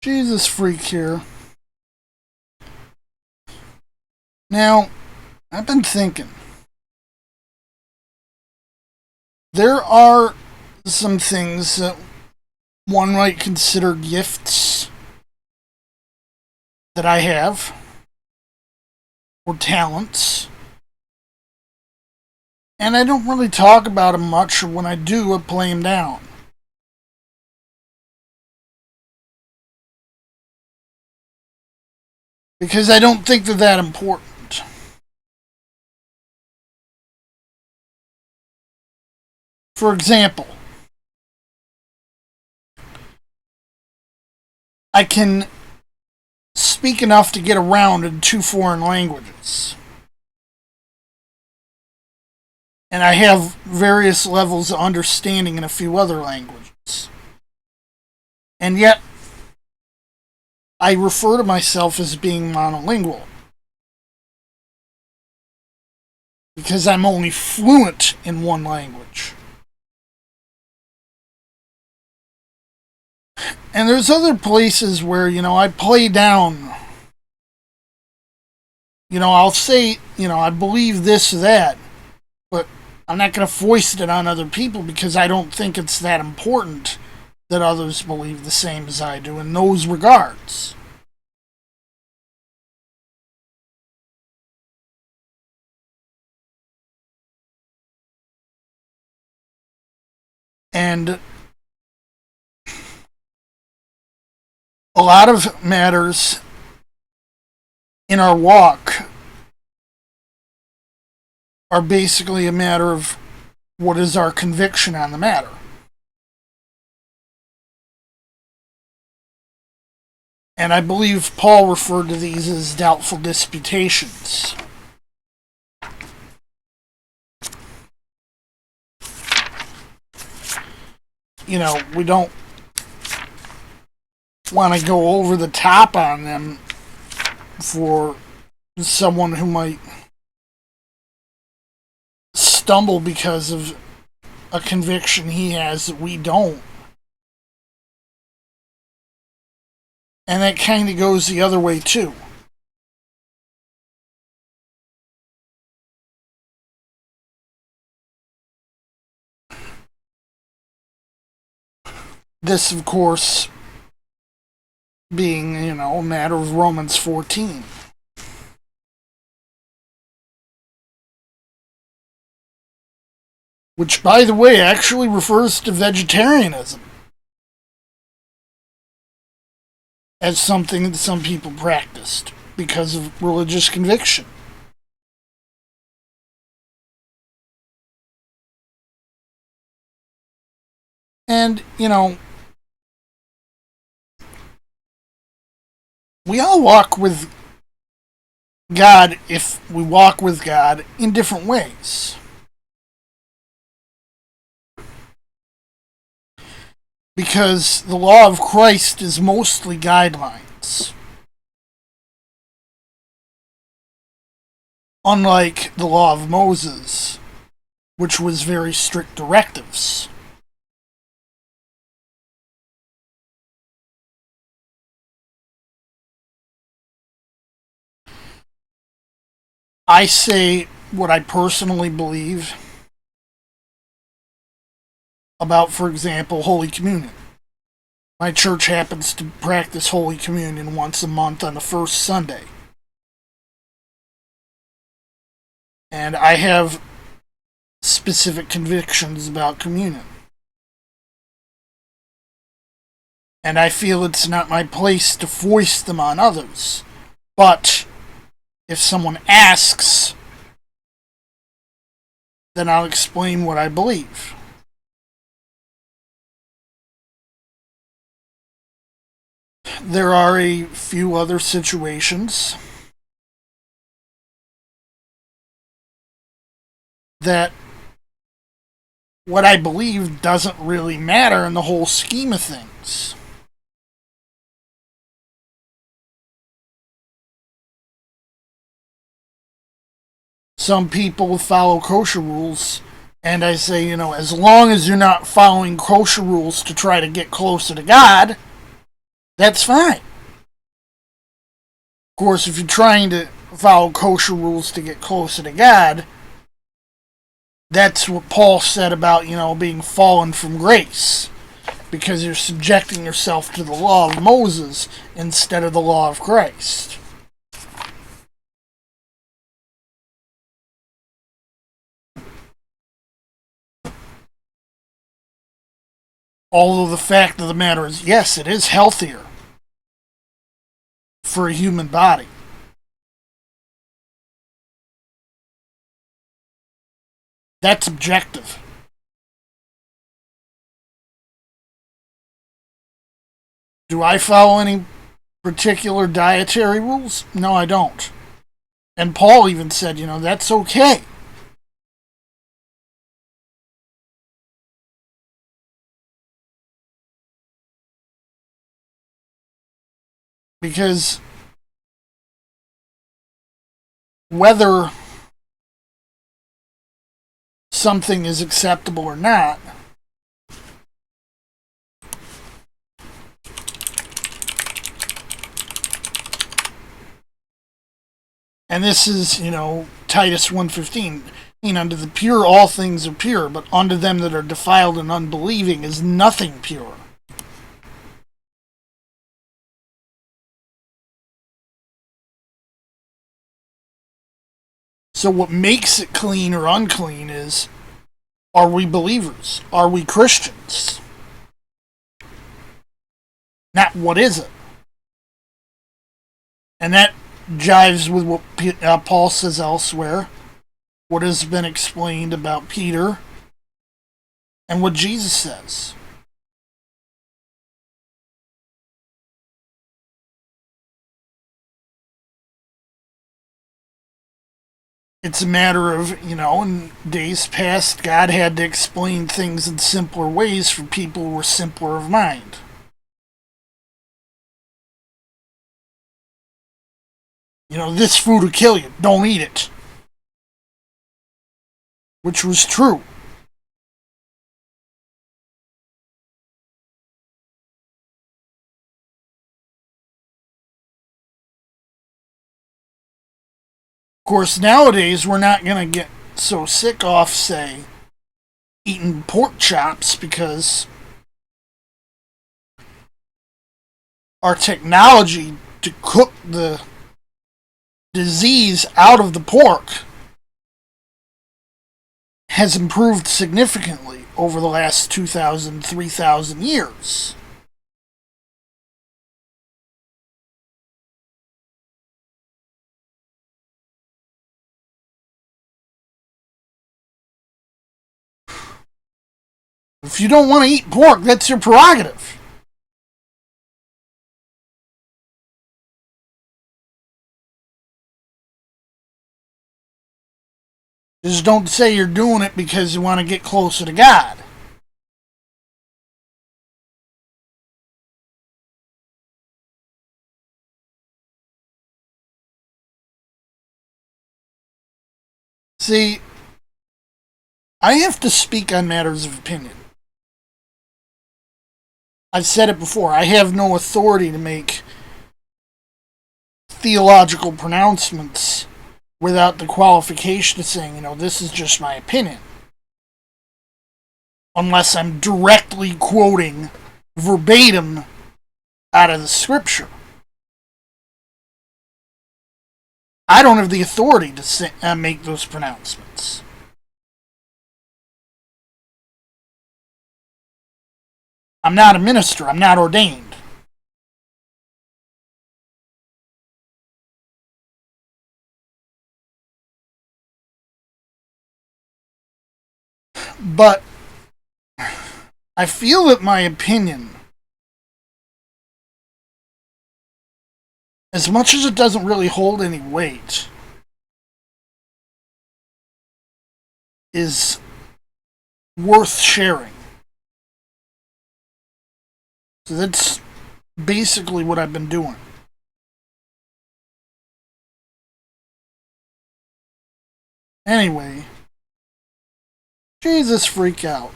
Jesus freak here. Now, I've been thinking. There are some things that one might consider gifts that I have, or talents, and I don't really talk about them much, or when I do, I play them down. Because I don't think they're that important. For example, I can speak enough to get around in 2 foreign languages. And I have various levels of understanding in a few other languages. And yet, I refer to myself as being monolingual. Because I'm only fluent in one language. And there's other places where, I play down. I'll say, I believe this or that, but I'm not going to foist it on other people because I don't think it's that important that others believe the same as I do in those regards. And a lot of matters in our walk are basically a matter of what is our conviction on the matter. And I believe Paul referred to these as doubtful disputations. We don't want to go over the top on them for someone who might stumble because of a conviction he has that we don't. And that kind of goes the other way too. This, of course, being, a matter of Romans 14. Which, by the way, actually refers to vegetarianism as something that some people practiced because of religious conviction. And, we all walk with God if we walk with God in different ways. Because the law of Christ is mostly guidelines. Unlike the law of Moses, which was very strict directives. I say what I personally believe about, for example, Holy Communion. My church happens to practice Holy Communion once a month on the first Sunday. And I have specific convictions about communion. And I feel it's not my place to foist them on others. But if someone asks, then I'll explain what I believe. There are a few other situations that what I believe doesn't really matter in the whole scheme of things. Some people follow kosher rules, and I say, as long as you're not following kosher rules to try to get closer to God, That's fine. Of course, if you're trying to follow kosher rules to get closer to God, that's what Paul said about, being fallen from grace. Because you're subjecting yourself to the law of Moses instead of the law of Christ. Although the fact of the matter is, yes, it is healthier for a human body. That's objective. Do I follow any particular dietary rules? No, I don't. And Paul even said, that's okay. Because whether something is acceptable or not, and this is, Titus 1:15, unto the pure all things are pure, but unto them that are defiled and unbelieving is nothing pure. So what makes it clean or unclean is, are we believers? Are we Christians? Not what is it? And that jives with what Paul says elsewhere, what has been explained about Peter, and what Jesus says. It's a matter of, in days past, God had to explain things in simpler ways for people who were simpler of mind. This food will kill you. Don't eat it. Which was true. Of course, nowadays, we're not going to get so sick off, say, eating pork chops because our technology to cook the disease out of the pork has improved significantly over the last 2,000, 3,000 years. If you don't want to eat pork, that's your prerogative. Just don't say you're doing it because you want to get closer to God. See, I have to speak on matters of opinion. I've said it before, I have no authority to make theological pronouncements without the qualification of saying, this is just my opinion. Unless I'm directly quoting verbatim out of the scripture. I don't have the authority to make those pronouncements. I'm not a minister. I'm not ordained. But I feel that my opinion, as much as it doesn't really hold any weight, is worth sharing. So that's basically what I've been doing. Anyway, Jesus freak out.